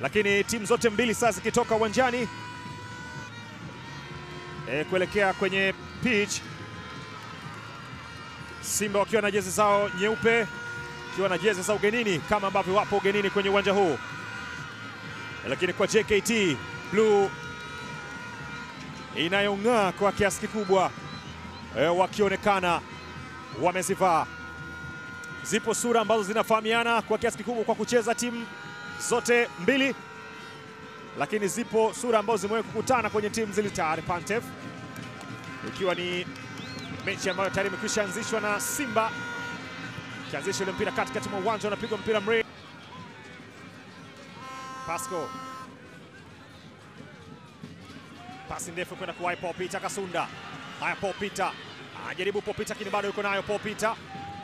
lakini timu zote mbili sasa zikitoka uwanjani kuelekea kwenye pitch. Simba wakiwa na jezi zao nyeupe, wakiwa na jezi za ugenini kama ambavyo wapo ugenini kwenye uwanja huu, lakini kwa JKT blue inayong'aa kwa kiasi kikubwa, wakionekana wamezivaa. Zipo sura ambazo zinafahamiana kwa kiasi kikubwa kwa kucheza timu zote mbili, lakini zipo sura ambazo zimewahi kukutana kwenye timu zile tayari. Pantev, ikiwa ni mechi ambayo tayari imekwisha anzishwa na Simba. Kianzisha ile mpira katikati mwa uwanja, unapigwa mpira mrefu. Pasco, pasi ndefu kwenda kwa Paul Peter Kasunda. Haya, Paul Peter anajaribu, Paul Peter lakini bado yuko nayo. Paul Peter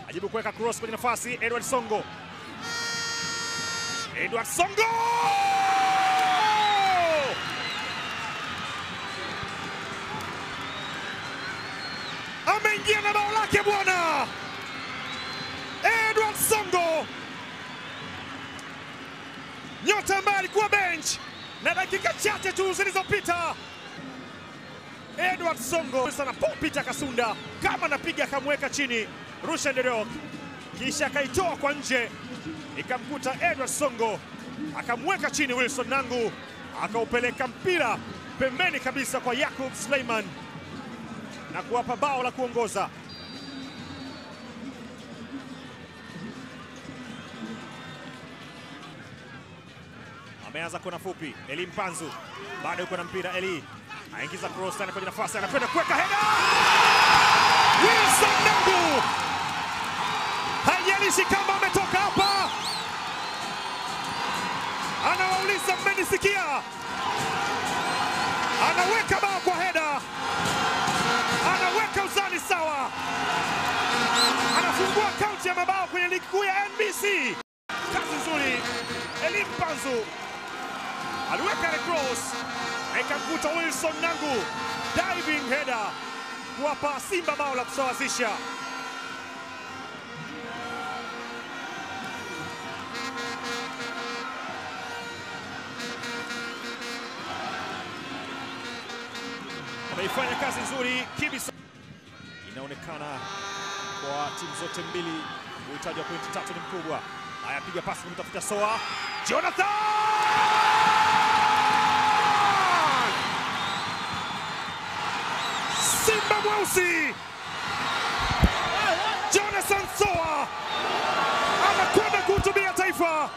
ajibu kuweka cross kwenye nafasi. Edward Songo, Edward Songo ameingia na bao lake bwana. Edward Songo, nyota ambaye alikuwa bench na dakika chache tu zilizopita. Edward Songo sana, Paul Peter Kasunda kama anapiga, akamweka chini Rushan De Reuck, kisha akaitoa kwa nje, ikamkuta Edward Songo, akamweka chini Wilson Nangu, akaupeleka mpira pembeni kabisa kwa Yakub Suleiman na kuwapa bao la kuongoza. Ameanza kona fupi, Eli Mpanzu bado yuko na mpira. Eli aingiza cross tena kwenye nafasi, anakwenda kuweka header. Wilson Nangu, haijalishi kama ametoka hapa, anawauliza mmenisikia, anaweka bao kwa header, anaweka uzani sawa, anafungua kaunti ya mabao kwenye ligi kuu ya NBC. Kazi nzuri, Eli Mpanzu aliweka ile cross, ikamkuta Wilson Nangu, diving header kuwapa Simba bao la kusawazisha. Ameifanya kazi nzuri Kibisa. Inaonekana kwa timu zote mbili uhitaji wa pointi 3 ni mkubwa. Haya, piga pasi kumtafuta Soa. Jonathan! Simba mweusi Jonathan Soa anakwenda kuhutubia taifa.